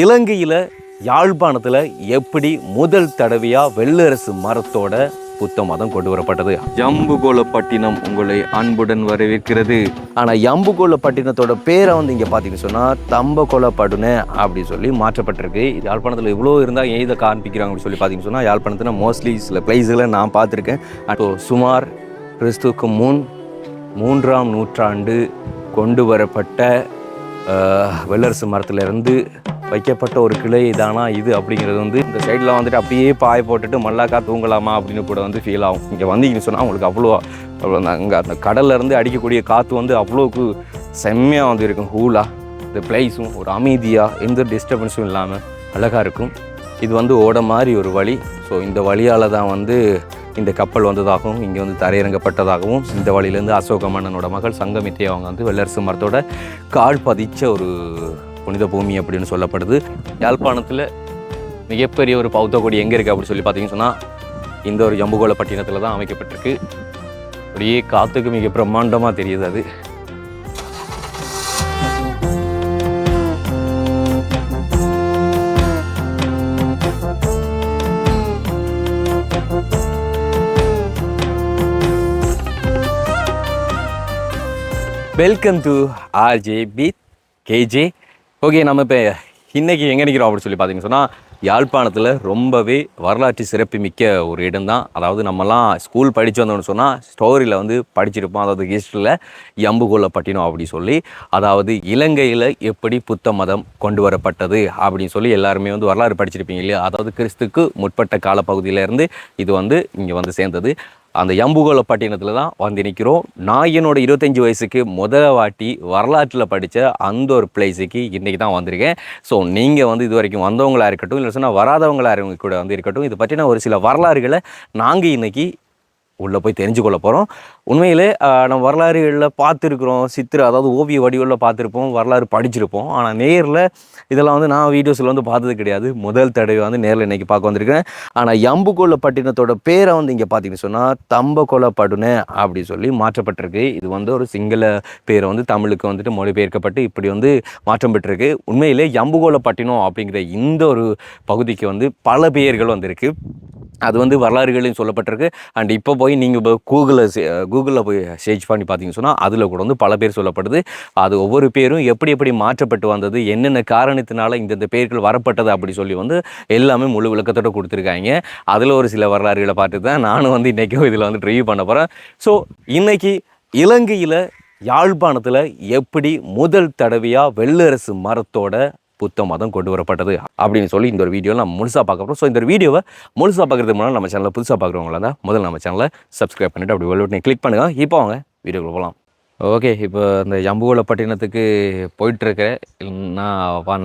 இலங்கையில் யாழ்ப்பாணத்தில் எப்படி முதல் தடவையாக வெள்ளரசு மரத்தோட புத்த மதம் கொண்டு வரப்பட்டது. ஜம்புகோலப்பட்டினம் உங்களை அன்புடன் வரவேற்கிறது. ஆனால் ஜம்புகோலப்பட்டினத்தோட பேரை இங்கே பார்த்தீங்கன்னு சொன்னால் தம்பகோலப்படுன அப்படி சொல்லி மாற்றப்பட்டிருக்கு. யாழ்ப்பாணத்தில் இவ்வளோ இருந்தால் ஏன் இதை காண்பிக்கிறாங்க அப்படின்னு சொல்லி பார்த்தீங்கன்னு சொன்னால் யாழ்ப்பாணத்தில் மோஸ்ட்லி சில பிளேஸுகளை நான் பார்த்துருக்கேன். சுமார் கிறிஸ்துவுக்கு முன் 3ஆம் நூற்றாண்டு கொண்டு வரப்பட்ட வெள்ளரசு மரத்துலேருந்து வைக்கப்பட்ட ஒரு கிளை தானா இது அப்படிங்கிறது இந்த சைடில் அப்படியே பாய போட்டுட்டு மல்லாக்கா தூங்கலாமா அப்படின்னு கூட ஃபீல் ஆகும். இங்கே வந்தீங்கன்னு சொன்னால் உங்களுக்கு அவ்வளோ அங்கே அந்த கடல்லேருந்து அடிக்கக்கூடிய காற்று அவ்வளோக்கு செம்மையாக இருக்கும். ஹூலாக இந்த பிளேஸும் ஒரு அமைதியாக எந்த டிஸ்டர்பன்ஸும் இல்லாமல் அழகாக இருக்கும். இது ஓட மாதிரி ஒரு வழி. ஸோ இந்த வழியால் தான் இந்த கப்பல் வந்ததாகவும் இங்கே தரையிறங்கப்பட்டதாகவும் இந்த வழியிலேருந்து அசோக மன்னனோட மகள் சங்கமித்தி அவங்க வெள்ளரசு மரத்தோட கால் பதிச்ச ஒரு புனித பூமி அப்படின்னு சொல்லப்படுது. யாழ்ப்பாணத்தில் மிகப்பெரிய ஒரு பௌத்த கொடி எங்கே இருக்குது அப்படின்னு சொல்லி பார்த்தீங்கன்னு சொன்னால் இந்த ஒரு ஜம்புகோலப்பட்டினத்தில் தான் அமைக்கப்பட்டிருக்கு. அப்படியே காற்றுக்கு மிக பிரம்மாண்டமாக தெரியுது. அது வெல்கம் டு ஆர்ஜே பீத் கேஜே. ஓகே, நம்ம இப்போ இன்றைக்கி எங்கே நிற்கிறோம் அப்படின்னு சொல்லி பார்த்தீங்கன்னு சொன்னால் யாழ்ப்பாணத்தில் ரொம்பவே வரலாற்று சிறப்பு மிக்க ஒரு இடம் தான். அதாவது நம்மலாம் ஸ்கூல் படித்து வந்தோம்னு சொன்னால் ஸ்டோரியில் படிச்சிருப்போம். அதாவது ஹிஸ்ட்ரியில் ஜம்புகோலப்பட்டினம் அப்படி சொல்லி, அதாவது இலங்கையில் எப்படி புத்த மதம் கொண்டு வரப்பட்டது அப்படின்னு சொல்லி எல்லாருமே வரலாறு படிச்சிருப்பீங்க இல்லையா. அதாவது கிறிஸ்துக்கு முற்பட்ட காலப்பகுதியிலேருந்து இது இங்கே சேர்ந்தது. அந்த ஜம்புகோலப்பட்டினத்தில் தான் நிற்கிறோம். நான் என்னோட 25 வயசுக்கு வாட்டி வரலாற்றில் படித்த அந்த ஒரு பிளேஸுக்கு இன்றைக்கி தான் வந்திருக்கேன். ஸோ நீங்கள் இது வரைக்கும் வந்தவங்களாக இருக்கட்டும், இல்லை சொன்னால் வராதவங்களாக கூட இருக்கட்டும், இது பற்றின ஒரு சில வரலாறுகளை நாங்கள் இன்றைக்கி உள்ளே போய் தெரிஞ்சுக்கொள்ள போகிறோம். உண்மையிலே நம்ம வரலாறுகளில் பார்த்துருக்குறோம், அதாவது ஓவிய வடிவில் பார்த்துருப்போம், வரலாறு படிச்சிருப்போம். ஆனால் நேரில் இதெல்லாம் நான் வீடியோஸில் பார்த்தது கிடையாது. முதல் தடவை நேரில் இன்றைக்கி பார்க்க வந்திருக்கேன். ஆனால் ஜம்புகோலப்பட்டினத்தோட பேரை இங்கே பார்த்தீங்கன்னு சொன்னால் தம்பகோலப்படுன அப்படி சொல்லி மாற்றப்பட்டிருக்கு. இது ஒரு சிங்கள பேரை தமிழுக்கு மொழிபெயர்க்கப்பட்டு இப்படி மாற்றம் பெற்றிருக்கு. உண்மையிலே ஜம்புகோலப்பட்டினம் அப்படிங்கிற இந்த ஒரு பகுதிக்கு பல பெயர்கள் இருக்குது. அது வரலாறுகளையும் சொல்லப்பட்டிருக்கு. அண்ட் இப்போ போய் நீங்கள் கூகுளில் போய் சர்ச் பண்ணி பார்த்தீங்கன்னு சொன்னால் அதில் கூட பல பேர் சொல்லப்படுது. அது ஒவ்வொரு பேரும் எப்படி மாற்றப்பட்டு வந்தது, என்னென்ன காரணத்தினால இந்த பேர்கள் வரப்பட்டது அப்படி சொல்லி எல்லாமே முழு விளக்கத்தோடு கொடுத்துருக்காங்க. அதில் ஒரு சில வரலாறுகளை பார்த்து தான் நானும் இன்றைக்கும் இதில் ரிவ்யூ பண்ண போகிறேன். ஸோ இன்றைக்கி இலங்கையில் யாழ்ப்பாணத்தில் எப்படி முதல் தடவையாக வெள்ளரசு மரத்தோட புத்த மதம் கொண்டு வரப்பட்டது அப்படின்னு சொல்லி இந்த ஒரு வீடியோவில் நம்ம முழுசாக பார்க்க போகிறோம். ஸோ இந்த வீடியோவை முழுசாக பார்க்குறதுக்கு முன்னாடி நம்ம சேனலில் புதுசாக பார்க்குறவங்களா தான் முதல்ல நம்ம சேனலை சப்ஸ்கிரைப் பண்ணிவிட்டு அப்படி வெள்ளை கிளிக் பண்ணுங்கள். இப்போ அவங்க வீடியோக்குள்ள போகலாம். ஓகே, இப்போ இந்த ஜம்புகோலப்பட்டினத்துக்கு போயிட்டுருக்கிறேன்.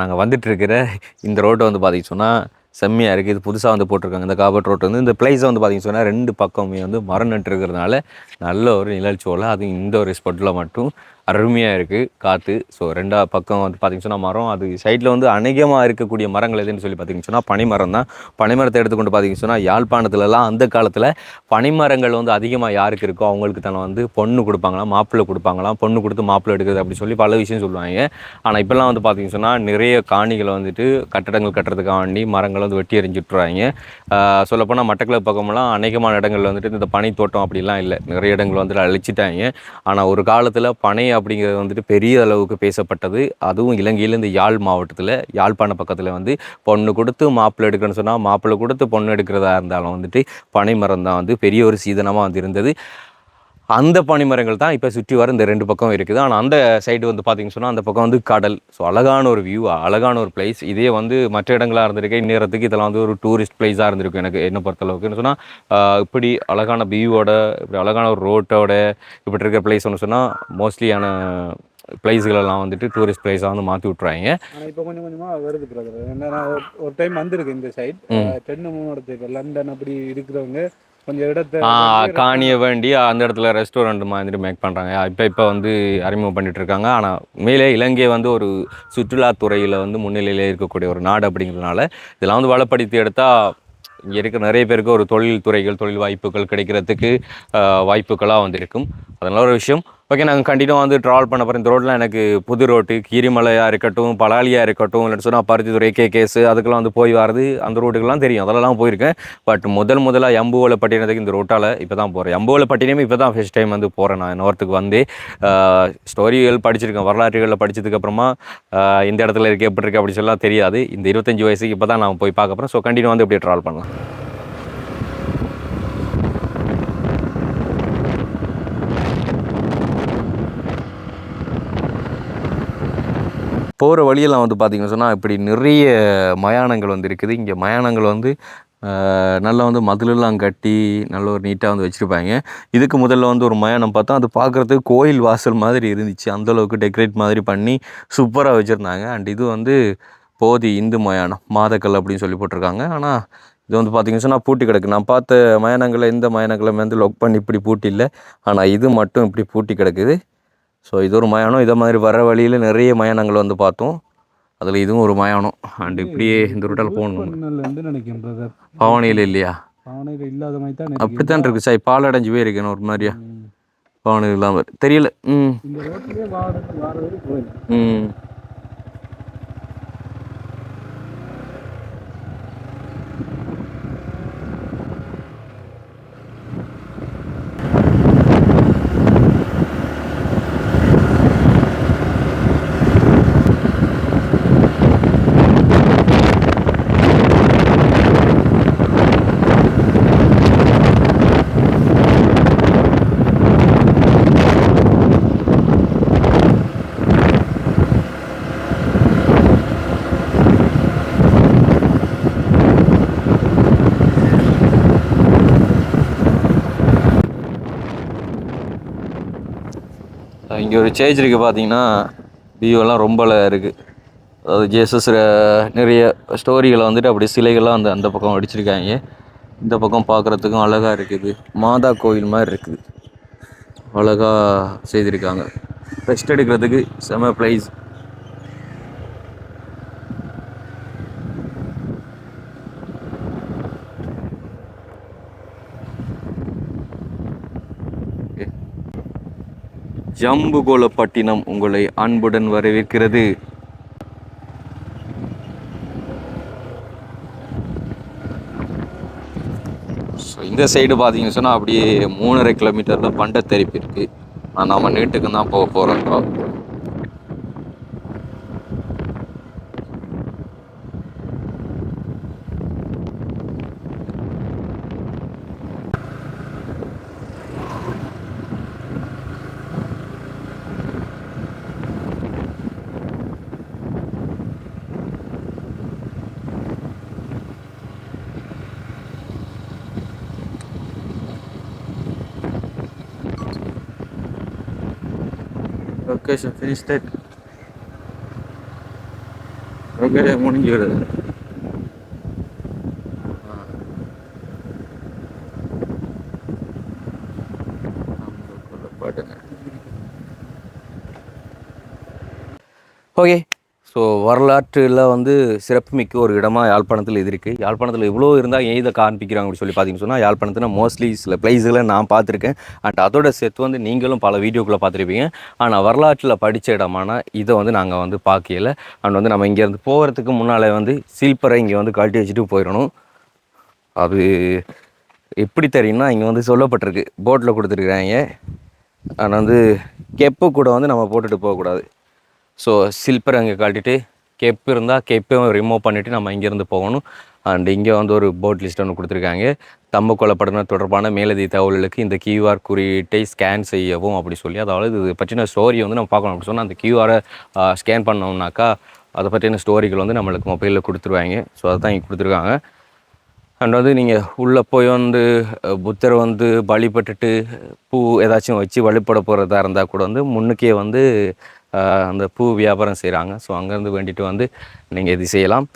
நாங்கள் வந்துட்டுருக்கிற இந்த ரோட்டை பார்த்தீங்கன்னு சொன்னால் செம்மையாக இருக்குது. இது புதுசாக போட்டிருக்காங்க. இந்த காபட் ரோட் இந்த பிளேஸை பார்த்தீங்கன்னு சொன்னால் 2 பக்கமே மரம் நட்டுருக்கிறதுனால நல்ல ஒரு நிழல்ச்சோலை. அதுவும் இந்த ஒரு ஸ்பாட்டில் மட்டும் அருமையாக இருக்குது காற்று. ஸோ 2 பக்கம் பார்த்திங்கன்னு சொன்னால் மரம். அது சைடில் அநேகமாக இருக்கக்கூடிய மரங்கள் எதுன்னு சொல்லி பார்த்திங்கன்னு சொன்னால் பனைமரம் தான். பனைமரத்தை எடுத்துக்கொண்டு பார்த்திங்கன்னு சொன்னால் யாழ்ப்பாணத்துலலாம் அந்த காலத்தில் பனைமரங்கள் அதிகமாக யாருக்கு இருக்கோ அவங்களுக்கு தானே பொண்ணு கொடுப்பாங்களாம், மாப்பிள்ளை கொடுப்பாங்களாம். பொண்ணு கொடுத்து மாப்பிள்ளை எடுக்கிறது அப்படி சொல்லி பல விஷயம் சொல்லுவாங்க. ஆனால் இப்போல்லாம் பார்த்திங்கன்னு சொன்னால் நிறைய காணிகளை கட்டடங்கள் கட்டுறதுக்காக வேண்டி மரங்கள் வெட்டி எறிஞ்சிட்றாங்க. சொல்லப்போனால் மட்டக்களப்பு பக்கமெல்லாம் அநேகமான இடங்களில் இந்த பனை தோட்டம் அப்படிலாம் இல்லை. நிறைய இடங்கள் அழிச்சிட்டாங்க. ஆனால் ஒரு காலத்தில் பனை அப்படிங்கிறது பெரிய அளவுக்கு பேசப்பட்டது. அதுவும் இலங்கையில் இந்த யாழ் மாவட்டத்தில் யாழ்ப்பாண பக்கத்தில் பொண்ணு கொடுத்து மாப்பிள்ளை எடுக்கணும்னு சொன்னால் மாப்பிள்ளை கொடுத்து பொண்ணு எடுக்கிறதா இருந்தாலும் பனை மரம் தான் பெரிய ஒரு சீதனமாக இருந்தது. அந்த பனைமரங்கள் தான் இப்போ சுற்றி வர இந்த 2 பக்கம் இருக்குது. ஆனால் அந்த சைடு பார்த்திங்கன்னு சொன்னால் அந்த பக்கம் கடல். ஸோ அழகான ஒரு வியூ, அழகான ஒரு பிளேஸ். இதே மற்ற இடங்களாக இருந்திருக்கு இந்நேரத்துக்கு இதெல்லாம் ஒரு டூரிஸ்ட் பிளேஸாக இருந்திருக்கும் எனக்கு என்ன பொறுத்தளவுக்குன்னு சொன்னால். இப்படி அழகான வியூவோட, இப்படி அழகான ஒரு ரோட்டோட இப்படி இருக்கிற பிளேஸ் சொன்னால் மோஸ்ட்லியான பிளேஸ்களெல்லாம் டூரிஸ்ட் பிளேஸாக மாற்றி விட்றாங்க. ஆனால் இப்போ கொஞ்சம் கொஞ்சமாக வருது பிரதர். என்னன்னா ஒரு டைம் வந்திருக்கு இந்த சைட் தென்னு 3 இடத்துக்கு லண்டன் அப்படி இருக்கிறவங்க கொஞ்சம் இடத்த காணிய வேண்டி அந்த இடத்துல ரெஸ்டாரண்ட் மாதிரி மேக் பண்ணுறாங்க. இப்போ அறிமுகம் பண்ணிட்டு இருக்காங்க. ஆனால் உண்மையிலே இலங்கை ஒரு சுற்றுலாத்துறையில் முன்னிலையில் இருக்கக்கூடிய ஒரு நாடு அப்படிங்கிறதுனால இதெல்லாம் வளப்படுத்தி எடுத்தால் இங்கே இருக்க நிறைய பேருக்கு ஒரு தொழில் துறைகள், தொழில் வாய்ப்புகள் கிடைக்கிறதுக்கு வாய்ப்புகளாக இருக்கும். அதனால ஒரு விஷயம். ஓகே, நாங்கள் கண்டினியூ வந்து ட்ராவல் பண்ண போகிறோம். இந்த ரோட்லாம் எனக்கு புது ரோட்டு, கீரிமலையாக இருக்கட்டும், பலாலியாக இருக்கட்டும், இல்லைன்னு சொன்னால் பருத்தித்துறை கேகேஸு அதுக்கெல்லாம் வந்து போய் வரது அந்த ரோட்டுக்கெல்லாம் தெரியும், அதெல்லாம் போயிருக்கேன். பட் முதலாக எம்புவலப்பட்டினத்துக்கு இந்த ரோட்டால் இப்போ தான் போகிறேன். எம்புவலப்பட்டினமே இப்போ தான் ஃபஸ்ட் டைம் வந்து போகிறேன். நான் நோர்த்துக்கு வந்து ஸ்டோரிகள் படிச்சிருக்கேன், வரலாற்றுகளில் படித்ததுக்கப்புறமா இந்த இடத்துல இருக்குது எப்படி இருக்குது அப்படி சொல்லலாம் தெரியாது. இந்த 25 வயசுக்கு இப்போ தான் நான் போய் பார்க்க போகிறேன். ஸோ கண்டினியூ வந்து இப்படியே ட்ராவல் பண்ணலாம். போகிற வழியெல்லாம் வந்து பார்த்திங்கன்னு சொன்னால் இப்படி நிறைய மயானங்கள் வந்து இருக்குது. இங்கே மயானங்கள் வந்து நல்லா வந்து மதிலெல்லாம் கட்டி நல்ல ஒரு நீட்டாக வந்து வச்சுருப்பாங்க. இதுக்கு முதல்ல வந்து ஒரு மயானம் பார்த்தோம், அது பார்க்குறதுக்கு கோயில் வாசல் மாதிரி இருந்துச்சு. அந்தளவுக்கு டெக்கரேட் மாதிரி பண்ணி சூப்பராக வச்சுருந்தாங்க. அண்ட் இது வந்து போதி இந்து மயானம் மாதக்கல் அப்படின்னு சொல்லி போட்டிருக்காங்க. ஆனால் இது வந்து பார்த்திங்கன்னு சொன்னால் பூட்டி கிடக்கு. நான் பார்த்த மயானங்களில் எந்த மயானங்களும் வந்து லொக் பண்ணி இப்படி பூட்டி இல்லை, ஆனால் இது மட்டும் இப்படி பூட்டி கிடக்குது. ஸோ இது ஒரு மயானம். இதை மாதிரி வர வழியில் நிறைய மயானங்கள் வந்து பார்த்தோம், அதில் இதுவும் ஒரு மயானம். அண்ட் இப்படியே இந்த ரூட்டால் போகணும். நினைக்கிறேன் பிரதர், பவானியில் இல்லையா? பவானியில் இல்லாத மாதிரி தான் அப்படித்தான் இருக்குது சார். பால் அடைஞ்சு போயிருக்கேன் ஒரு மாதிரியா, பவானியில் இல்லாமல் தெரியல. இந்த ரோட்லேயே வாரது கோயில். இங்கே ஒரு சேஞ்ச் இருக்குது பார்த்தீங்கன்னா, வியூவெல்லாம் ரொம்ப இருக்குது. அதாவது ஜேசஸ் நிறைய ஸ்டோரிகளை வந்துட்டு அப்படி சிலைகள்லாம் வந்து அந்த பக்கம் அடிச்சிருக்காங்க. இந்த பக்கம் பார்க்குறதுக்கும் அழகாக இருக்குது, மாதா கோயில் மாதிரி இருக்குது, அழகாக செய்திருக்காங்க. ரெஸ்ட் எடுக்கிறதுக்கு செம ப்ளேஸ். ஜம்புகோலப்பட்டினம் உங்களை அன்புடன் வரவேற்கிறது. ஸோ இந்த சைடு பார்த்தீங்கன்னு சொன்னால் அப்படியே 3.5 கிலோமீட்டரில் பண்டத்தரிப்பு இருக்குது. நம்ம நீட்டுக்கு தான் போக போகிறோம். Okay, so finish that. Okay, முடிஞ்சு வருது. ஓகே, ஸோ வரலாற்றில் வந்து சிறப்புமிக்க ஒரு இடமாக யாழ்ப்பாணத்தில் இது இருக்குது. யாழ்ப்பாணத்தில் இவ்வளோ இருந்தால் ஏன் இதை காண்பிக்கிறாங்க அப்படின்னு சொல்லி பார்த்தீங்கன்னு சொன்னால், யாழ்ப்பாணத்தில் மோஸ்ட்லி சில பிளேஸுகளை நான் பார்த்துருக்கேன். அண்ட் அதோட சேர்த்து வந்து நீங்களும் பல வீடியோக்குள்ளே பார்த்துருப்பீங்க. ஆனால் வரலாற்றில் படித்த இடமான இதை வந்து நாங்கள் வந்து பார்க்கல. அண்ட் வந்து நம்ம இங்கேருந்து போகிறதுக்கு முன்னால் வந்து சில்பரை இங்கே வந்து கழட்டி வச்சுட்டு போயிடணும். அது எப்படி தெரியும்னா, இங்கே வந்து சொல்லப்பட்டிருக்கு, போட்டில் கொடுத்துருக்குறாங்க. ஆனால் வந்து கெப்பு கூட வந்து நம்ம போட்டுட்டு போகக்கூடாது. ஸோ சில்பர் அங்கே காட்டிட்டு கெப் இருந்தால் கெப்பையும் ரிமூவ் பண்ணிவிட்டு நம்ம இங்கேருந்து போகணும். அண்ட் இங்கே வந்து ஒரு போர்ட் லிஸ்ட் ஒன்று கொடுத்துருக்காங்க. தம்புகோலப்பட்டினம் தொடர்பான மேலதிக தகவல்களுக்கு இந்த கியூஆர் குறியீட்டை ஸ்கேன் செய்யவும் அப்படி சொல்லி, அதாவது இது பற்றின ஸ்டோரியை வந்து நம்ம பார்க்கணும் அப்படின்னு சொன்னால், அந்த கியூஆரை ஸ்கேன் பண்ணோம்னாக்கா அதை பற்றின ஸ்டோரிகள் வந்து நம்மளுக்கு மொபைலில் கொடுத்துருவாங்க. ஸோ அதை தான் இங்கே கொடுத்துருக்காங்க. அண்ட் வந்து நீங்கள் உள்ளே போய் வந்து புத்தரை வந்து வழிபட்டுட்டு பூ ஏதாச்சும் வச்சு வழிபட போகிறதா இருந்தால் கூட வந்து முன்னுக்கே வந்து அந்த பூ வியாபாரம் செய்கிறாங்க. ஸோ அங்கேருந்து வேண்டிட்டு வந்து நீங்கள் இது செய்யலாம்.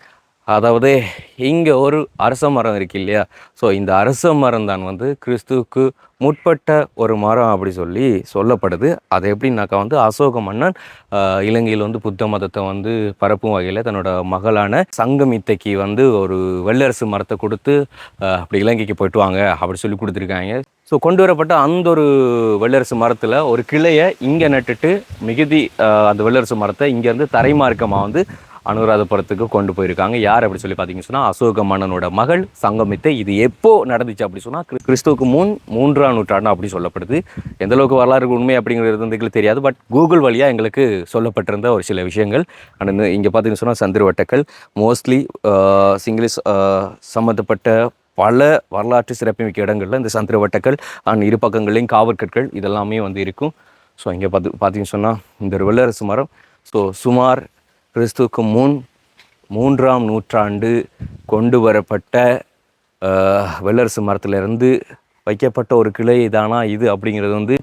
அதாவது இங்கே ஒரு அரச மரம் இருக்குது இல்லையா? ஸோ இந்த அரச மரம் தான் வந்து கிறிஸ்துவுக்கு முற்பட்ட ஒரு மரம் அப்படி சொல்லி சொல்லப்படுது. அது எப்படின்னாக்கா வந்து அசோக மன்னன் இலங்கையில் வந்து புத்த மதத்தை வந்து பரப்பும் வகையில் தன்னோட மகளான சங்கமித்தைக்கு வந்து ஒரு வெள்ளரசு மரத்தை கொடுத்து அப்படி இலங்கைக்கு போயிட்டு வாங்க அப்படி சொல்லி கொடுத்துருக்காங்க. ஸோ கொண்டு வரப்பட்ட அந்த ஒரு வெள்ளரசு மரத்தில் ஒரு கிளையை இங்கே நட்டுட்டு மிகுதி அந்த வெள்ளரசு மரத்தை இங்கேருந்து தரைமார்க்கமாக வந்து அனுராதபுரத்துக்கு கொண்டு போயிருக்காங்க. யார் அப்படி சொல்லி பார்த்தீங்கன்னு சொன்னால் அசோக மன்னனோட மகள் சங்கமித்தை. இது எப்போ நடந்துச்சு அப்படி சொன்னால் கிறிஸ்துவுக்கு முன் 3ஆம் நூற்றாண்டு அப்படி சொல்லப்படுது. எந்த அளவுக்கு வரலாறு உண்மை அப்படிங்கிறது வந்து எங்களுக்கு தெரியாது. பட் கூகுள் வழியாக எங்களுக்கு சொல்லப்பட்டிருந்த ஒரு சில விஷயங்கள். அண்ட் இங்கே பார்த்தீங்கன்னு சொன்னால் சந்திரவட்டக்கல் மோஸ்ட்லி சிங்கிலீஷ் சம்மந்தப்பட்ட பல வரலாற்று சிறப்புமிக்க இடங்களில் இந்த சந்திரவட்டக்கல் அண்ட் இரு பக்கங்களையும் காவற்கற்கள் இதெல்லாமே வந்து இருக்கும். ஸோ இங்கே பார்த்தீங்கன்னு சொன்னால் இந்த ஒரு வெள்ளரசு மரம் ஸோ சுமார் கிறிஸ்துவுக்கு முன் 3ஆம் நூற்றாண்டு கொண்டு வரப்பட்ட வெள்ளரசு மரத்திலிருந்து வைக்கப்பட்ட ஒரு கிளை தானா இது அப்படிங்கிறது வந்து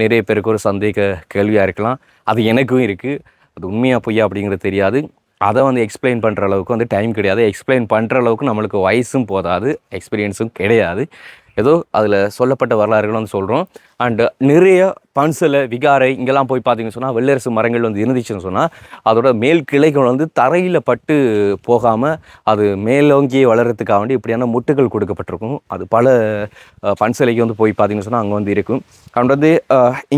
நிறைய பேருக்கு ஒரு சந்தேக கேள்வியாக இருக்கலாம். அது எனக்கும் இருக்குது. அது உண்மையாக பொய்யா அப்படிங்கிறது தெரியாது. அதை வந்து எக்ஸ்பிளைன் பண்ணுற அளவுக்கு வந்து டைம் கிடையாது. எக்ஸ்பிளைன் பண்ணுற அளவுக்கு நம்மளுக்கு வயசும் போதாது, எக்ஸ்பீரியன்ஸும் கிடையாது. ஏதோ அதில் சொல்லப்பட்ட வரலாறுகளும் வந்து சொல்கிறோம். அண்டு நிறைய பன்சலை விகாரை இங்கெல்லாம் போய் பார்த்தீங்கன்னு சொன்னால் வெள்ளரசு மரங்கள் வந்து இருந்துச்சுன்னு சொன்னால் அதோட மேல் கிளைகள் வந்து தரையில் பட்டு போகாமல் அது மேலோங்கி வளர்கிறதுக்காக வேண்டி இப்படியான முட்டுகள் கொடுக்கப்பட்டிருக்கும். அது பல பன்சலைக்கு வந்து போய் பார்த்தீங்கன்னு சொன்னால் அங்கே வந்து இருக்கும். அண்ட் வந்து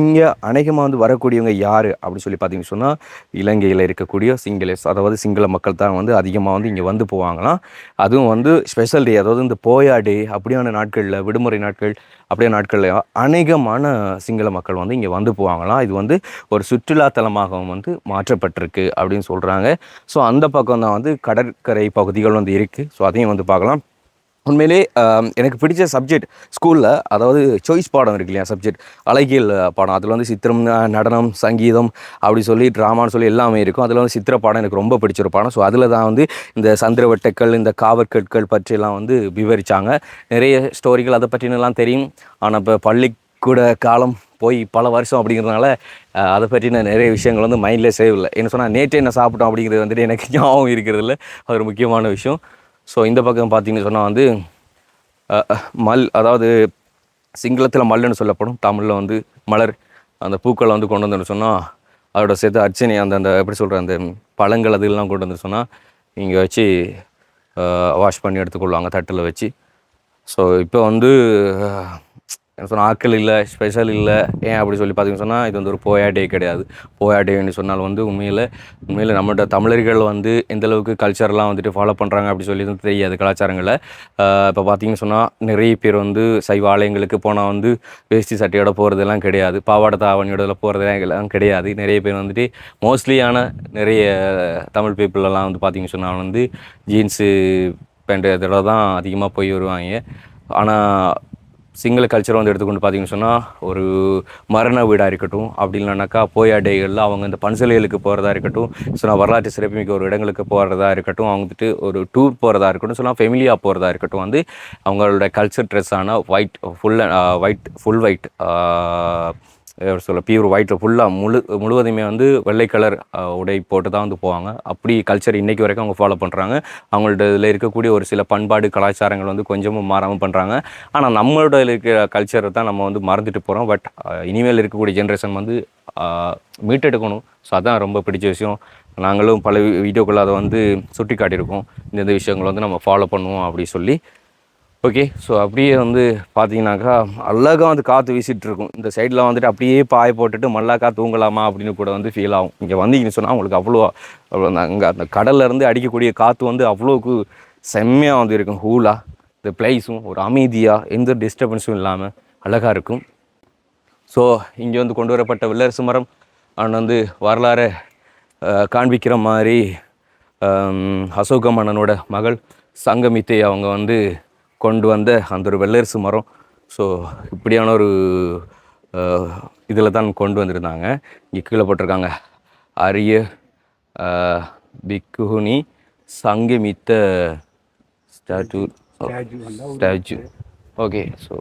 இங்கே அநேகமாக வந்து வரக்கூடியவங்க யார் அப்படின்னு சொல்லி பார்த்தீங்கன்னு சொன்னால் இலங்கையில் இருக்கக்கூடிய சிங்களஸ், அதாவது சிங்கள மக்கள் தான் வந்து அதிகமாக வந்து இங்கே வந்து போவாங்களாம். அதுவும் வந்து ஸ்பெஷல் டே, அதாவது இந்த போயா டே அப்படியான நாட்களில், விடுமுறை நாட்கள் அப்படியே நாட்களில் அநேகமான சிங்கள மக்கள் வந்து இங்கே வந்து போவாங்களாம். இது வந்து ஒரு சுற்றுலாத்தலமாகவும் வந்து மாற்றப்பட்டிருக்கு அப்படின்னு சொல்கிறாங்க. ஸோ அந்த பக்கம் தான் வந்து கடற்கரை பகுதிகள் வந்து இருக்குது. ஸோ அதையும் வந்து பார்க்கலாம். உண்மையிலே எனக்கு பிடிச்ச சப்ஜெக்ட் ஸ்கூலில், அதாவது சாய்ஸ் பாடம் இருக்கு இல்லையா, சப்ஜெக்ட் அழகியல் பாடம். அதில் வந்து சித்திரம், நடனம், சங்கீதம் அப்படி சொல்லி ட்ராமான்னு சொல்லி எல்லாமே இருக்கும். அதில் வந்து சித்திர பாடம் எனக்கு ரொம்ப பிடிச்ச ஒரு பாடம். ஸோ அதில் தான் வந்து இந்த சந்திரவட்டக்கல், இந்த காவற்கற்கள் பற்றியெல்லாம் வந்து விவரித்தாங்க. நிறைய ஸ்டோரிகள் அதை பற்றினெல்லாம் தெரியும். ஆனால் இப்போ பள்ளிக்கூட காலம் போய் பல வருஷம் அப்படிங்கிறதுனால அதை பற்றின நிறைய விஷயங்கள் வந்து மைண்ட்லேயே சேவ் இல்லை. என்ன சொன்னால் நேற்று என்ன சாப்பிட்டோம் அப்படிங்கிறது வந்துட்டு எனக்கு ஞாபகம் இருக்கிறது இல்லை. அது ஒரு முக்கியமான விஷயம். ஸோ இந்த பக்கம் பார்த்தீங்கன்னு சொன்னால் வந்து மல், அதாவது சிங்களத்தில் மல்லுன்னு சொல்லப்படும், தமிழில் வந்து மலர், அந்த பூக்களை வந்து கொண்டு வந்துன்னு சொன்னால் அதோட சேர்த்து அர்ச்சனை அந்த எப்படி சொல்கிற அந்த பழங்கள் அதெல்லாம் கொண்டு வந்து சொன்னால் இங்கே வச்சு வாஷ் பண்ணி எடுத்துக்கொள்வாங்க தட்டில் வச்சு. ஸோ இப்போ வந்து என்ன சொன்னால் ஆட்கள் இல்லை, ஸ்பெஷல் இல்லை. ஏன் அப்படி சொல்லி பார்த்தீங்கன்னு சொன்னால் இது வந்து ஒரு போயா டே கிடையாது. போயா டேன்னு சொன்னால் வந்து உண்மையில் நம்மளோட தமிழர்கள் வந்து எந்தளவுக்கு கல்ச்சர்லாம் வந்துட்டு ஃபாலோ பண்ணுறாங்க அப்படி சொல்லி தெரியாது கலாச்சாரங்களில். இப்போ பார்த்தீங்கன்னு சொன்னால் நிறைய பேர் வந்து சைவ ஆலயங்களுக்கு போனால் வந்து வேஷ்டி சட்டையோட போகிறதெல்லாம் கிடையாது, பாவாடை தாவணியோட போகிறதெல்லாம் கிடையாது. நிறைய பேர் வந்துட்டு மோஸ்ட்லியான நிறைய தமிழ் பீப்புளெல்லாம் வந்து பார்த்தீங்கன்னு சொன்னால் வந்து ஜீன்ஸு பேண்ட்டு இதெல்லாம் தான் அதிகமாக போய் வருவாங்க. ஆனால் சிங்கள கல்ச்சரை வந்து எடுத்துக்கொண்டு பார்த்தீங்கன்னு சொன்னால் ஒரு மரண வீடாக இருக்கட்டும், அப்படி இல்லைனாக்கா போயா டேகளில் அவங்க இந்த பன்சலைகளுக்கு போகிறதா இருக்கட்டும், சொன்னால் வரலாற்று சிறப்புமிக்க ஒரு இடங்களுக்கு போகிறதா இருக்கட்டும், அவங்க வந்துட்டு ஒரு டூர் போகிறதா இருக்கட்டும், சொன்னால் ஃபெமிலியாக போகிறதா இருக்கட்டும், வந்து அவங்களோட கல்ச்சர் ட்ரெஸ்ஸான ஒயிட் ஃபுல் ஒயிட் சொல்ல பியூர் ஒயிட்டில் ஃபுல்லாக முழுவதுமே வந்து வெள்ளை கலர் உடை போட்டு தான் வந்து போவாங்க. அப்படி கல்ச்சர் இன்றைக்கி வரைக்கும் அவங்க ஃபாலோ பண்ணுறாங்க. அவங்கள்ட்ட இதில் இருக்கக்கூடிய ஒரு சில பண்பாடு கலாச்சாரங்கள் வந்து கொஞ்சமும் மாறாமல் பண்ணுறாங்க. ஆனால் நம்மளோட இருக்கிற கல்ச்சரை தான் நம்ம வந்து மறந்துட்டு போகிறோம். பட் இனிமேல் இருக்கக்கூடிய ஜென்ரேஷன் வந்து மீட்டெடுக்கணும். ஸோ அதான் ரொம்ப பிடிச்ச விஷயம். நாங்களும் பல வீடியோக்கள் அதை வந்து சுட்டி காட்டியிருக்கோம். இந்த விஷயங்களை வந்து நம்ம ஃபாலோ பண்ணுவோம் அப்படி சொல்லி. ஓகே, ஸோ அப்படியே வந்து பார்த்தீங்கன்னாக்கா அழகாக வந்து காற்று வீசிகிட்டு இருக்கும். இந்த சைடில் வந்துட்டு அப்படியே பாய போட்டுட்டு மல்லாக்கா தூங்கலாமா அப்படின்னு கூட வந்து ஃபீல் ஆகும். இங்கே வந்தீங்கன்னு சொன்னால் உங்களுக்கு அவ்வளோ அங்கே அந்த கடல்லேருந்து அடிக்கக்கூடிய காற்று வந்து அவ்வளோக்கு செம்மையாக வந்து இருக்கும். ஹூலாக இந்த பிளேஸும் ஒரு அமைதியாக எந்த டிஸ்டர்பன்ஸும் இல்லாமல் அழகாக இருக்கும். ஸோ இங்கே வந்து கொண்டு வரப்பட்ட வெள்ளரசு மரம் அவன் வந்து வரலாறை காண்பிக்கிற மாதிரி அசோக மன்னனோட மகள் சங்கமித்தை அவங்க வந்து கொண்டு வந்த அந்த ஒரு வெள்ளரசு மரம். ஸோ இப்படியான ஒரு இதில் தான் கொண்டு வந்திருந்தாங்க. இங்கே கீழே போட்டிருக்காங்க அரிய பிக்குனி சங்கமித்த ஸ்டாச்சு. ஓகே, ஸோ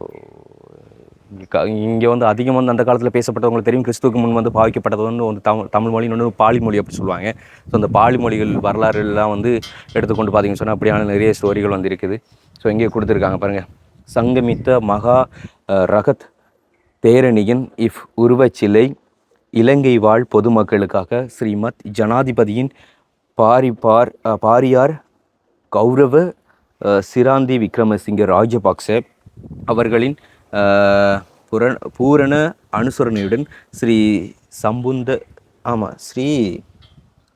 இங்கே வந்து அதிகம் வந்து அந்த காலத்தில் பேசப்பட்டவங்களுக்கு தெரியும். கிறிஸ்துவுக்கு முன் வந்து பாவிக்கப்பட்டது வந்து தமிழ் மொழி, இன்னொன்று பாலி மொழி அப்படி சொல்லுவாங்க. ஸோ அந்த பாலி மொழிகள் வரலாறுலாம் வந்து எடுத்துக்கொண்டு பார்த்தீங்கன்னு சொன்னால் அப்படியான நிறைய ஸ்டோரிகள் வந்து இருக்குது. ஸோ இங்கே கொடுத்துருக்காங்க பாருங்கள். சங்கமித்த மகா ரகத் தேரணியின் உருவச்சிலை இலங்கை வாழ் பொதுமக்களுக்காக ஸ்ரீமத் ஜனாதிபதியின் பாரியார் கௌரவ சிராந்தி விக்ரமசிங்க ராஜபக்ச அவர்களின் பூரண அனுசரணையுடன் ஸ்ரீ சம்புந்த ஸ்ரீ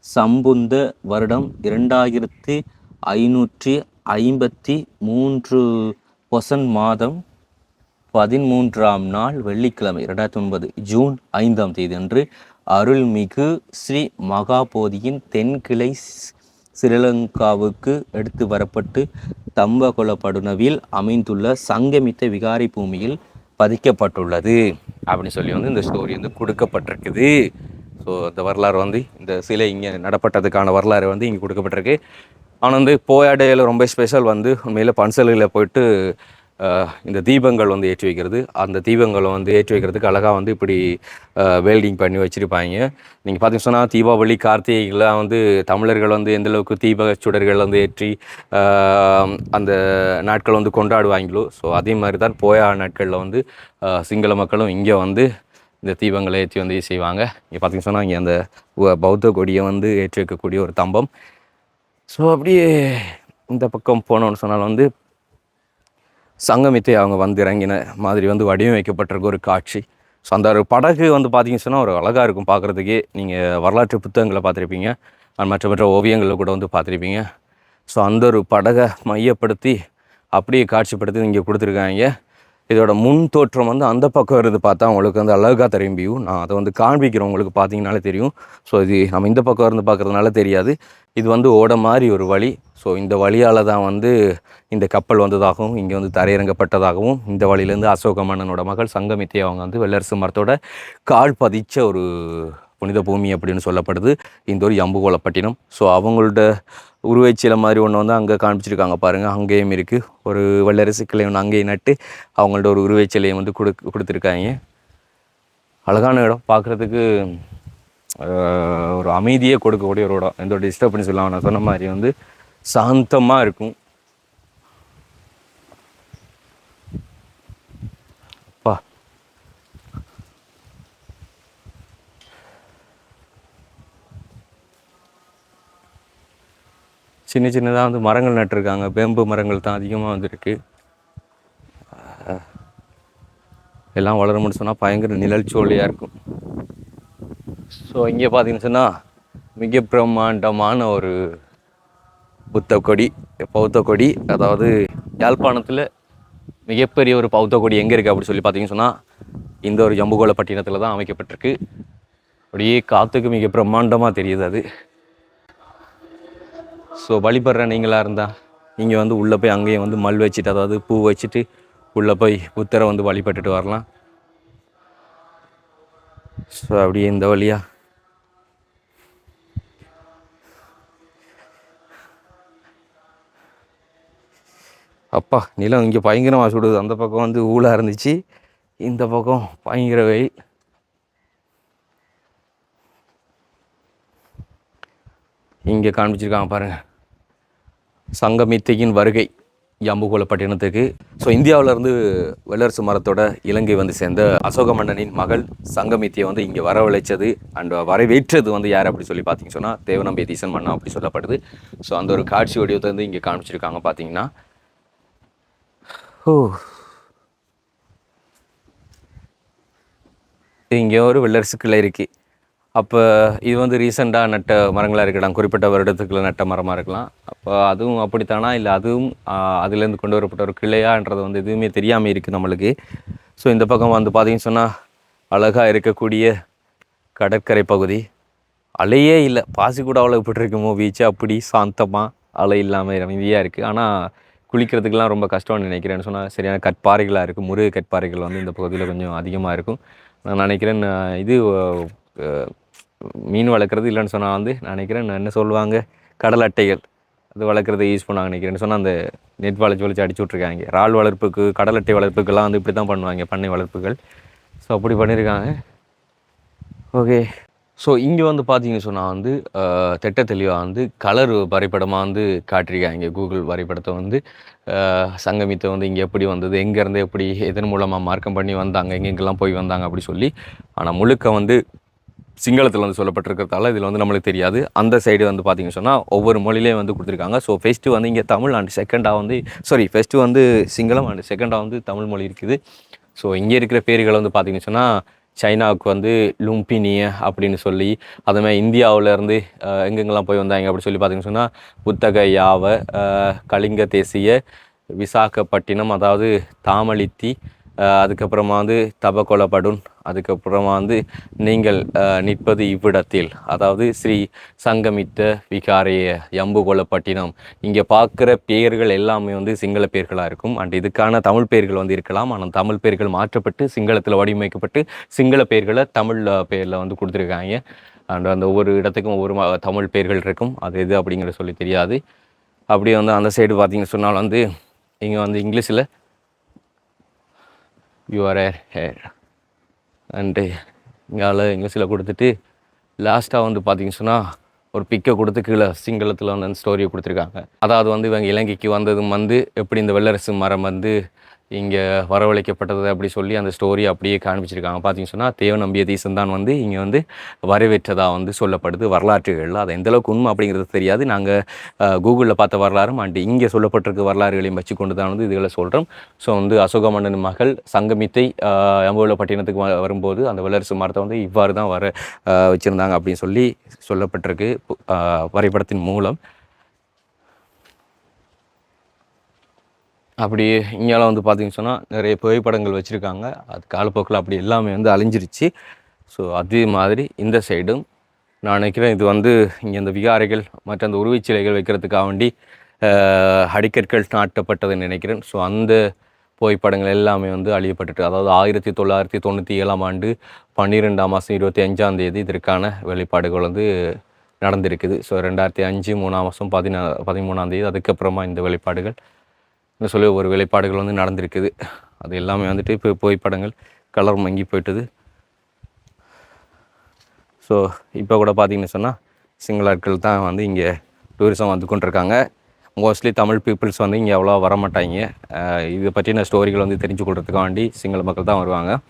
சம்புந்த வருடம் 2553 பொசன் மாதம் 13ஆம் நாள் வெள்ளிக்கிழமை 2009 ஜூன் 5ஆம் தேதி அன்று அருள்மிகு ஸ்ரீ மகாபோதியின் தென்கிளை ஸ்ரீலங்காவுக்கு எடுத்து வரப்பட்டு தம்பகொலப்படுனவில் அமைந்துள்ள சங்கமித்த விகாரி பூமியில் பதிக்கப்பட்டுள்ளது அப்படின்னு சொல்லி வந்து இந்த ஸ்டோரி வந்து கொடுக்கப்பட்டிருக்குது. ஸோ இந்த வரலாறு வந்து இந்த சிலை இங்கே நடப்பட்டதுக்கான வரலாறு வந்து இங்கே கொடுக்கப்பட்டிருக்கு. ஆனால் வந்து போயாடையில் ரொம்ப ஸ்பெஷல் வந்து உண்மையில் பன்சலையில் போயிட்டு இந்த தீபங்கள் வந்து ஏற்றி வைக்கிறது. அந்த தீபங்களை வந்து ஏற்றி வைக்கிறதுக்கு அழகாக வந்து இப்படி வெல்டிங் பண்ணி வச்சுருப்பாங்க. நீங்கள் பார்த்தீங்கன்னு சொன்னால் தீபாவளி கார்த்திகைலாம் வந்து தமிழர்கள் வந்து எந்தளவுக்கு தீப சுடர்கள் வந்து ஏற்றி அந்த நாட்கள் வந்து கொண்டாடுவாங்களோ, ஸோ அதே மாதிரி தான் போயா நாட்களில் வந்து சிங்கள மக்களும் இங்கே வந்து இந்த தீபங்களை ஏற்றி வந்து செய்வாங்க. இங்கே பார்த்தீங்கன்னு சொன்னால் இங்கே அந்த பௌத்த கொடியை வந்து ஏற்றி வைக்கக்கூடிய ஒரு தம்பம். ஸோ அப்படியே இந்த பக்கம் போனோன்னு சொன்னால் வந்து சங்கமித்தை அவங்க வந்து இறங்கின மாதிரி வந்து வடிவமைக்கப்பட்டிருக்க ஒரு காட்சி. ஸோ அந்த ஒரு படகு வந்து பார்த்திங்கன்னு சொன்னால் ஒரு அழகாக இருக்கும் பார்க்குறதுக்கே. நீங்கள் வரலாற்று புத்தகங்களை பார்த்துருப்பீங்க, மற்ற ஓவியங்களில் கூட வந்து பார்த்துருப்பீங்க. ஸோ அந்த ஒரு படகை மையப்படுத்தி அப்படியே காட்சிப்படுத்தி இங்கே கொடுத்துருக்காங்க. இதோட முன் தோற்றம் வந்து அந்த பக்கம் இருந்து பார்த்தா உங்களுக்கு வந்து அழகாக தெரியும் வியூ. நான் அதை வந்து காண்பிக்கிறேன், உங்களுக்கு பார்த்தீங்கனாலே தெரியும். ஸோ இது நம்ம இந்த பக்கம் இருந்து பார்க்குறதுனால தெரியாது. இது வந்து ஓட மாதிரி ஒரு வழி. ஸோ இந்த வழியால் தான் வந்து இந்த கப்பல் வந்ததாகவும் இங்கே வந்து தரையிறங்கப்பட்டதாகவும் இந்த வழியிலேருந்து அசோக மன்னனோட மகள் சங்கமித்தை அவங்க வந்து வெள்ளரசு மரத்தோட கால் பதிச்ச ஒரு புனித பூமி அப்படின்னு சொல்லப்படுது இந்த ஒரு யம்புகோலப்பட்டினம். ஸோ அவங்களோட உருவச்சிலை மாதிரி ஒன்று வந்து அங்கே காண்பிச்சிருக்காங்க பாருங்கள். அங்கேயும் இருக்குது ஒரு வெள்ளரசு கிளை ஒன்று அங்கேயும் நட்டு அவங்கள்ட்ட ஒரு உருவச்சிலையை வந்து கொடுத்துருக்காங்க. அழகான இடம் பார்க்குறதுக்கு, ஒரு அமைதியே கொடுக்கக்கூடிய ஒரு இடம். எந்த ஒரு டிஸ்டர்பன்ஸ் இல்லாமல் நான் சொன்ன மாதிரி வந்து சாந்தமாக இருக்கும். அப்பா சின்ன சின்னதாக வந்து மரங்கள் நட்டுருக்காங்க. வேம்பு மரங்கள் தான் அதிகமாக வந்துருக்கு. எல்லாம் வளரும்னு சொன்னால் பயங்கர நிழல் சோழியாக இருக்கும். ஸோ இங்கே பார்த்தீங்கன்னு சொன்னால் மிக பிரம்மாண்டமான ஒரு புத்த கொடி, பௌத்த கொடி. அதாவது யாழ்ப்பாணத்தில் மிகப்பெரிய ஒரு பௌத்த கொடி எங்கே இருக்குது அப்படின்னு சொல்லி பார்த்தீங்கன்னு சொன்னால் இந்த ஒரு யம்புகோலப்பட்டினத்தில் தான் அமைக்கப்பட்டிருக்கு. அப்படியே காற்றுக்கு மிக பிரம்மாண்டமாக தெரியுது அது. ஸோ வழிபடுற நீங்களாக இருந்தால் நீங்கள் வந்து உள்ளே போய் அங்கேயும் வந்து மல் வச்சுட்டு, அதாவது பூ வச்சுட்டு உள்ளே போய் புத்தரை வந்து வழிபட்டுட்டு வரலாம். ஸோ அப்படியே இந்த வழியாக அப்பா நிலம் இங்கே பயங்கரமாக சுடுது. அந்த பக்கம் வந்து ஊழாக இருந்துச்சு, இந்த பக்கம் பயங்கர வெயில். இங்கே காண்பிச்சிருக்காங்க பாருங்கள், சங்கமித்தையின் வருகை யம்புகோலப்பட்டினத்துக்கு. ஸோ இந்தியாவிலேருந்து வெள்ளரசு மரத்தோட இலங்கை வந்து சேர்ந்த அசோக மன்னனின் மகள் சங்கமித்தியை வந்து இங்கே வரவழைச்சது அண்ட் வரவேற்றது வந்து யார் அப்படி சொல்லி பார்த்தீங்கன்னு சொன்னால் தேவநம்பியதீசன் மன்னன் அப்படி சொல்லப்படுது. ஸோ அந்த ஒரு காட்சி வடிவத்தை வந்து இங்கே காமிச்சிருக்காங்க பார்த்தீங்கன்னா. இங்கே ஒரு வெள்ளரசு கிளை இருக்குது. அப்போ இது வந்து ரீசெண்டாக நட்ட மரங்களாக இருக்கலாம், குறிப்பிட்ட வருடத்துக்குள்ள நட்ட மரமாக இருக்கலாம். அப்போ அதுவும் அப்படித்தானா, இல்லை அதுவும் அதுலேருந்து கொண்டு வரப்பட்ட ஒரு கிளையான்றது வந்து எதுவுமே தெரியாமல் இருக்குது நம்மளுக்கு. ஸோ இந்த பக்கம் வந்து பார்த்திங்கன்னு சொன்னால் அழகாக இருக்கக்கூடிய கடற்கரை பகுதி. அலையே இல்லை, பாசி கூட அவ்வளோ விட்டுருக்குமோ பீச்சு, அப்படி சாந்தமாக அலை இல்லாமல் அமைதியாக இருக்குது. ஆனால் குளிக்கிறதுக்கெலாம் ரொம்ப கஷ்டம்னு நினைக்கிறேன்னு சொன்னால் சரியான கற்பாறைகளாக இருக்குது. முருகை கற்பாறைகள் வந்து இந்த பகுதியில் கொஞ்சம் அதிகமாக இருக்கும் நான் நினைக்கிறேன். இது மீன் வளர்க்குறது இல்லைன்னு சொன்னால் வந்து நான் நினைக்கிறேன் என்ன சொல்லுவாங்க, கடல் அட்டைகள் அது வளர்க்குறதை யூஸ் பண்ணாங்க நினைக்கிறேன்னு சொன்னால் அந்த நெட் வளைச்சி அடிச்சு விட்ருக்காங்க. இறால் வளர்ப்புக்கு, கடல் அட்டை வளர்ப்புக்கெல்லாம் வந்து இப்படி தான் பண்ணுவாங்க, பண்ணை வளர்ப்புகள். ஸோ அப்படி பண்ணியிருக்காங்க. ஓகே. ஸோ இங்கே வந்து பார்த்தீங்கன்னு சொன்னால் வந்து திட்ட தெளிவாக வந்து கலர் வரைபடமாக வந்து காட்டியிருக்காங்க. கூகுள் வரைபடத்தை வந்து சங்கமித்தை வந்து இங்கே எப்படி வந்தது, எங்கேருந்து எப்படி எதன் மூலமாக மார்க்கம் பண்ணி வந்தாங்க, எங்கெங்கெல்லாம் போய் வந்தாங்க அப்படி சொல்லி. ஆனால் முழுக்க வந்து சிங்களத்தில் வந்து சொல்லப்பட்டிருக்கிறதால இதில் வந்து நம்மளுக்கு தெரியாது. அந்த சைடு வந்து பார்த்திங்கன்னு சொன்னால் ஒவ்வொரு மொழியிலையும் வந்து கொடுத்துருக்காங்க. ஸோ ஃபஸ்ட்டு வந்து இங்கே தமிழ் அண்ட் செகண்டாக வந்து ஃபஸ்ட்டு வந்து சிங்களம் அண்ட் செகண்டாக வந்து தமிழ் மொழி இருக்குது. ஸோ இங்கே இருக்கிற பேர்கள் வந்து பார்த்தீங்கன்னு சொன்னால் சைனாவுக்கு வந்து லும்பினிய அப்படின்னு சொல்லி, அதுமாதிரி இந்தியாவிலேருந்து எங்கெங்கெல்லாம் போய் வந்தாங்க அப்படி சொல்லி பார்த்தீங்கன்னு சொன்னால் புத்தக யாவ, கலிங்க தேசிய, விசாகப்பட்டினம் அதாவது தாமலித்தி, அதுக்கப்புறமா வந்து தபகொலபடுன், அதுக்கப்புறமா வந்து நீங்கள் நிற்பது இவ்விடத்தில் அதாவது ஸ்ரீ சங்கமித்த விகாரைய யம்புகொலப்பட்டினம். இங்கே பார்க்குற பேர்கள் எல்லாமே வந்து சிங்கள பேர்களாக இருக்கும். அண்ட் இதுக்கான தமிழ் பேர்கள் வந்து இருக்கலாம். ஆனால் தமிழ் பேர்கள் மாற்றப்பட்டு சிங்களத்தில் வடிவமைக்கப்பட்டு சிங்கள பேர்களை தமிழ் பேரில் வந்து கொடுத்துருக்காங்க. அண்ட் அந்த ஒவ்வொரு இடத்துக்கும் ஒவ்வொரு தமிழ் பேர்கள் இருக்கும். அது எது அப்படிங்கிற சொல்லி தெரியாது. அப்படியே வந்து அந்த சைடு பார்த்தீங்கன்னு சொன்னால் வந்து இங்கே வந்து இங்கிலீஷில் யூஆர் ஹேர் அண்டு இங்கால இங்கிலீஷில் கொடுத்துட்டு லாஸ்ட்டாக வந்து பார்த்தீங்கன்னு சொன்னால் ஒரு பிக்கை கொடுத்து கீழே சிங்களத்தில் வந்து அந்த ஸ்டோரியை கொடுத்துருக்காங்க. அதாவது வந்து இவங்க இலங்கைக்கு வந்ததும் வந்து எப்படி இந்த வெள்ளரசு மரம் வந்து இங்கே வரவழைக்கப்பட்டது அப்படி சொல்லி அந்த ஸ்டோரி அப்படியே காண்பிச்சிருக்காங்க. பார்த்தீங்கன்னு சொன்னால் தேவ நம்பிய தேசம் தான் வந்து இங்கே வந்து வரவேற்றதாக வந்து சொல்லப்படுது வரலாற்றுகளில். அது எந்தளவுக்கு உண்மை அப்படிங்கிறது தெரியாது. நாங்கள் கூகுளில் பார்த்த வரலாறும் அண்டு இங்கே சொல்லப்பட்டிருக்க வரலாறுகளையும் வச்சு கொண்டு தான் வந்து இதுகளை சொல்கிறோம். ஸோ வந்து அசோக மன்னன் மகள் சங்கமித்தை யம்புகொலப்பட்டினத்துக்கு வரும்போது அந்த வெள்ளரசு மரத்தை வந்து இவ்வாறு தான் வச்சுருந்தாங்க அப்படின்னு சொல்லி சொல்லப்பட்டிருக்கு வரைபடத்தின் மூலம். அப்படி இங்கெல்லாம் வந்து பார்த்திங்கன்னு சொன்னால் நிறைய புகைப்படங்கள் வச்சுருக்காங்க. அது காலப்போக்கில் அப்படி எல்லாமே வந்து அழிஞ்சிருச்சு. ஸோ அதே மாதிரி இந்த சைடும் நான் நினைக்கிறேன் இது வந்து இங்கே இந்த விகாரைகள் மற்ற அந்த உருவச்சிலைகள் வைக்கிறதுக்காக வேண்டி அடிக்கற்கள் நாட்டப்பட்டதுன்னு நினைக்கிறேன். ஸோ அந்த புகைப்படங்கள் எல்லாமே வந்து அழியப்பட்டுட்டு, அதாவது 1997ஆம் ஆண்டு 12ஆம் மாதம் 25ஆம் தேதி இதற்கான வெளிப்பாடுகள் வந்து நடந்திருக்குது. ஸோ 2005 3ஆம் மாதம் 13ஆம் தேதி அதுக்கப்புறமா இந்த வெளிப்பாடுகள் சொல்லி ஒரு வெளிப்பாடுகள் வந்து நடந்திருக்குது. அது எல்லாமே வந்துட்டு இப்போ புகைப்படங்கள் கலர் மங்கி போயிட்டுது. ஸோ இப்போ கூட பார்த்திங்கன்னு சொன்னால் சிங்களாட்கள் தான் வந்து இங்கே டூரிசம் வந்து கொண்டிருக்காங்க. மோஸ்ட்லி தமிழ் பீப்புள்ஸ் வந்து இங்கே அவ்வளோவா வரமாட்டாங்க. இதை பற்றின ஸ்டோரிகள் வந்து தெரிஞ்சு கொள்றதுக்காண்டி சிங்கள மக்கள் தான் வருவாங்க.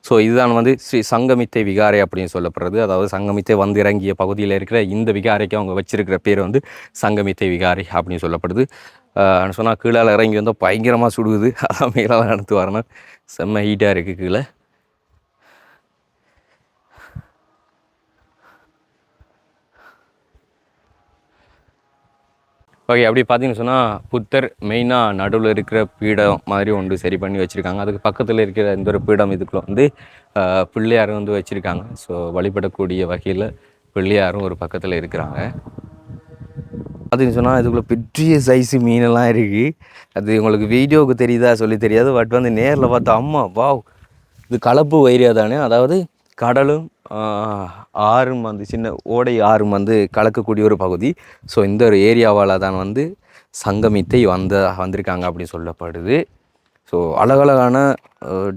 ஸோ இதுதான் வந்து ஸ்ரீ சங்கமித்தை விகாரை அப்படின்னு சொல்லப்படுறது. அதாவது சங்கமித்தை வந்து இறங்கிய பகுதியில் இருக்கிற இந்த விகாரைக்கு அவங்க வச்சிருக்கிற பேர் வந்து சங்கமித்தை விகாரை அப்படின்னு சொல்லப்படுது. சொன்னால் கீழே இறங்கி வந்தால் பயங்கரமாக சுடுகுது. அதான் மேலே நடந்து வரணும். செம்ம ஹீட்டாக இருக்குது கீழே. ஓகே, அப்படி பார்த்தீங்கன்னு சொன்னால் புத்தர் மெயினாக நடுவில் இருக்கிற பீடம் மாதிரி ஒன்று சரி பண்ணி வச்சுருக்காங்க. அதுக்கு பக்கத்தில் இருக்கிற இந்த ஒரு பீடம் இதுக்குள்ள வந்து பிள்ளையாரும் வந்து வச்சுருக்காங்க. ஸோ வழிபடக்கூடிய வகையில் பிள்ளையாரும் ஒரு பக்கத்தில் இருக்கிறாங்க. பார்த்தீங்கன்னு சொன்னால் இதுக்குள்ளே பெரிய சைஸு மீனெல்லாம் இருக்குது. அது உங்களுக்கு வீடியோவுக்கு தெரியுதா சொல்லி தெரியாது. பட் வந்து நேரில் பார்த்தா அம்மா வாவ், இது கலப்பு வைரியா தானே. அதாவது கடலும் ஆறும் வந்து சின்ன ஓடை ஆறும் வந்து கலக்கக்கூடிய ஒரு பகுதி. ஸோ இந்த ஒரு ஏரியாவால் தான் வந்து சங்கமித்தை வந்திருக்காங்க அப்படின்னு சொல்லப்படுது. ஸோ அழகழகான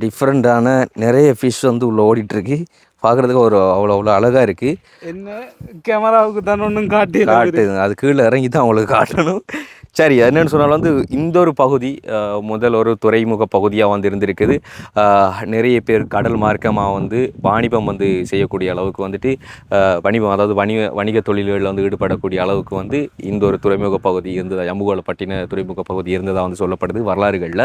டிஃப்ரெண்ட்டான நிறைய ஃபிஷ் வந்து உள்ளே ஓடிட்டுருக்கு. பார்க்குறதுக்கு ஒரு அவ்வளோ அழகாக இருக்குது. என்ன கேமராவுக்கு தானே ஒன்றும் காட்டுது, அது கீழே இறங்கி தான் அவங்களுக்கு காட்டணும். சரி, என்னென்னு சொன்னாலும் வந்து இந்த ஒரு பகுதி முதல் ஒரு துறைமுக பகுதியாக வந்து இருந்திருக்குது. நிறைய பேர் கடல் மார்க்கமாக வந்து வாணிபம் வந்து செய்யக்கூடிய அளவுக்கு வந்துட்டு வணிகம், அதாவது வணிக தொழில்களில் வந்து ஈடுபடக்கூடிய அளவுக்கு வந்து இந்த ஒரு துறைமுக பகுதி இருந்தது. யம்புகோலப்பட்டின துறைமுக பகுதி இருந்ததாக வந்து சொல்லப்படுது வரலாறுகளில்.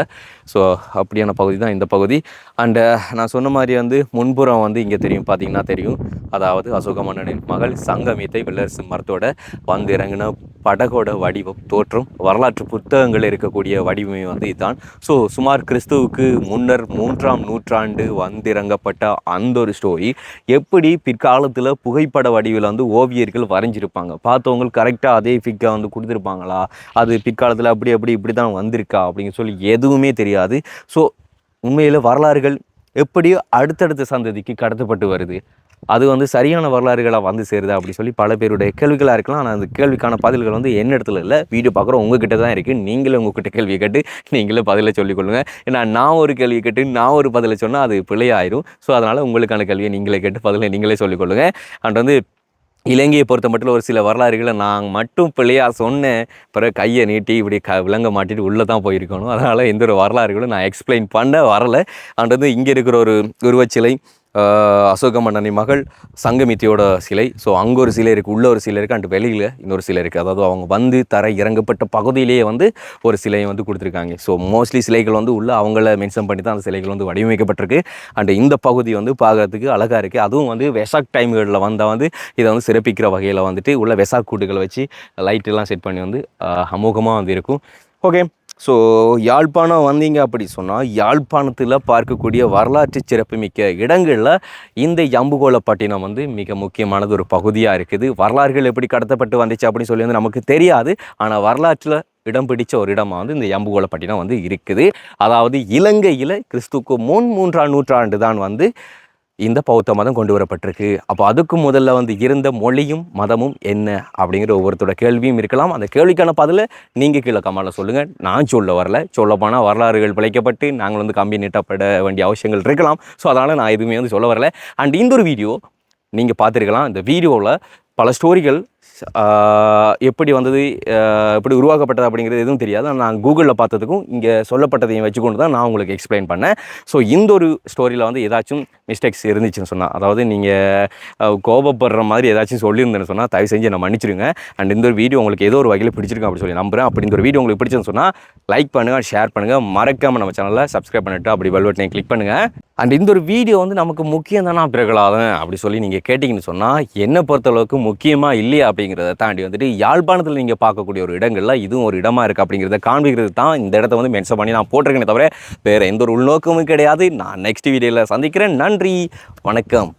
ஸோ அப்படியான பகுதி தான் இந்த பகுதி. அண்டு நான் சொன்ன மாதிரி வந்து முன்புறம் வந்து இங்கே தெரியும், பார்த்தீங்கன்னா தெரியும். அதாவது அசோக மன்னனின் மகள் சங்கமித்தை வெள்ளரசு மரத்தோட வந்து இறங்கின படகோட வடிவம் தோற்றம் வரலாற்று புத்தகங்கள் இருக்கக்கூடிய வடிவமே வந்து இதுதான். ஸோ சுமார் கிறிஸ்துவுக்கு முன்னர் 3ஆம் நூற்றாண்டு வந்திறங்கப்பட்ட அந்த ஒரு ஸ்டோரி எப்படி பிற்காலத்தில் புகைப்பட வடிவில் வந்து ஓவியர்கள் வரைஞ்சிருப்பாங்க, பார்த்தவங்களுக்கு கரெக்டாக அதே ஃபிக்காக வந்து கொடுத்துருப்பாங்களா, அது பிற்காலத்தில் இப்படி தான் வந்திருக்கா அப்படின்னு சொல்லி எதுவுமே தெரியாது. ஸோ உண்மையில் வரலாறுகள் எப்படி அடுத்தடுத்த சந்ததிக்கு கடத்தப்பட்டு வருது, அது வந்து சரியான வரலாறுகளாக வந்து சேருதா அப்படி சொல்லி பல பேருடைய கேள்விகளாக இருக்கலாம். ஆனால் அந்த கேள்விக்கான பதில்கள் வந்து என்ன இடத்துல இல்லை, வீடியோ பார்க்குறோம் உங்ககிட்ட தான் இருக்குது. நீங்களே உங்ககிட்ட கேள்வியை கேட்டு நீங்களே பதிலை சொல்லிக்கொள்ளுங்கள். ஏன்னா நான் ஒரு கேள்வியை கேட்டு நான் ஒரு பதிலை சொன்னால் அது பிழையாயிரும். ஸோ அதனால் உங்களுக்கான கேள்வியை நீங்களே கேட்டு பதிலை நீங்களே சொல்லிக்கொள்ளுங்கள். அண்ட் வந்து இலங்கையை பொறுத்த மட்டும் ஒரு சில வரலாறுகளை நான் மட்டும் பிள்ளையாக சொன்னேன், பிறகு கையை நீட்டி இப்படி விலங்க மாட்டிட்டு உள்ளே தான் போயிருக்கணும். அதனால் எந்த ஒரு வரலாறுகளும் நான் எக்ஸ்பிளைன் பண்ண வரலை. அண்ட் வந்து இங்கே இருக்கிற ஒரு உருவச்சிலை அசோக மன்னனின் மகள் சங்கமித்தியோட சிலை. ஸோ அங்கே ஒரு சிலை இருக்குது, உள்ள ஒரு சிலை இருக்குது, அண்ட் வெளியில் இன்னொரு சிலை இருக்குது. அதாவது அவங்க வந்து தர இறங்கப்பட்ட பகுதியிலேயே வந்து ஒரு சிலையை வந்து கொடுத்துருக்காங்க. ஸோ மோஸ்ட்லி சிலைகள் வந்து உள்ள அவங்கள மென்ஷன் பண்ணி தான் அந்த சிலைகள் வந்து வடிவமைக்கப்பட்டிருக்கு. அண்ட் இந்த பகுதி வந்து பார்க்கறதுக்கு அழகாக இருக்குது. அதுவும் வந்து வெசாக் டைம்களில் வந்தால் வந்து இதை வந்து சிறப்பிக்கிற வகையில் வந்துட்டு உள்ள வெசாக் கூட்டுகளை வச்சு லைட்டெல்லாம் செட் பண்ணி வந்து அமோகமாக வந்து இருக்கும். ஓகே, ஸோ யாழ்ப்பாணம் வந்தீங்க அப்படி சொன்னால் யாழ்ப்பாணத்தில் பார்க்கக்கூடிய வரலாற்று சிறப்புமிக்க இடங்களில் இந்த யம்புகோலப்பட்டினம் வந்து மிக முக்கியமானது ஒரு பகுதியாக இருக்குது. வரலாறுகள் எப்படி கடத்தப்பட்டு வந்துச்சு அப்படின்னு சொல்லி வந்து நமக்கு தெரியாது. ஆனால் வரலாற்றில் இடம் பிடிச்ச ஒரு இடமாக வந்து இந்த யம்புகோலப்பட்டினம் வந்து இருக்குது. அதாவது இலங்கையில் கிறிஸ்துக்கு முன் 3ஆம் நூற்றாண்டு தான் வந்து இந்த பௌத்த மதம் கொண்டு வரப்பட்டிருக்கு. அப்போ அதுக்கு முதல்ல வந்து இருந்த மொழியும் மதமும் என்ன அப்படிங்கிற ஒவ்வொருத்தோட கேள்வியும் இருக்கலாம். அந்த கேள்விக்கான பதிலை நீங்கள் கீழே கமெண்ட்ல சொல்லுங்கள். நான் சொல்ல வரல, சொல்லப்போனால் வரலாறுகள் பிழைக்கப்பட்டு நாங்கள் வந்து கம்பி நீட்டப்பட வேண்டிய அவசியங்கள் இருக்கலாம். ஸோ அதனால் நான் எதுவுமே வந்து சொல்ல வரல. அண்ட் இந்த ஒரு வீடியோ நீங்கள் பார்த்துருக்கலாம். இந்த வீடியோவில் பல ஸ்டோரிகள் எப்படி வந்தது, எப்படி உருவாக்கப்பட்டது அப்படிங்கிறது எதுவும் தெரியாது. நான் கூகுளில் பார்த்ததுக்கும் இங்கே சொல்லப்பட்டதையும் வச்சுக்கொண்டு தான் நான் உங்களுக்கு எக்ஸ்பிளைன் பண்ணேன். ஸோ இந்த ஒரு ஸ்டோரியில் வந்து ஏதாச்சும் மிஸ்டேக்ஸ் இருந்துச்சுன்னு சொன்னால், அதாவது நீங்கள் கோபப்படுற மாதிரி ஏதாச்சும் சொல்லியிருந்தேன்னு சொன்னால் தயவு செஞ்சு என்னை மன்னிச்சிடுங்க. அண்ட் இந்த ஒரு வீடியோ உங்களுக்கு ஏதோ ஒரு வகையில் பிடிச்சிருக்கும் அப்படி சொல்லி நம்புகிறேன். அப்படி இந்த ஒரு வீடியோ உங்களுக்கு பிடிச்சுன்னு சொன்னால் லைக் பண்ணுங்கள், ஷேர் பண்ணுங்கள், மறக்காமல் நம்ம சேனலில் சப்ஸ்கிரைப் பண்ணிவிட்டு அப்படி பெல் பட்டனை கிளிக் பண்ணுங்கள். அண்ட் இந்த ஒரு வீடியோ வந்து நமக்கு முக்கியம் தானே பிரகலாதன் அப்படி சொல்லி நீங்கள் கேட்டிங்கன்னு சொன்னால் என்னை பொறுத்தளவுக்கு முக்கியமாக இல்லையா அப்படிங்கிறத தாண்டி வந்துட்டு யாழ்ப்பாணத்தில் நீங்கள் பார்க்கக்கூடிய ஒரு இடங்களில் இதுவும் ஒரு இடமா இருக்குது அப்படிங்கிறத காண்பிக்கிறது தான் இந்த இடத்த வந்து மென்ஷன் பண்ணி நான் போட்டிருக்கேனே தவிர வேறு எந்த ஒரு உள்நோக்கமும் கிடையாது. நான் நெக்ஸ்ட் வீடியோவில் சந்திக்கிறேன். நன்றி, வணக்கம்.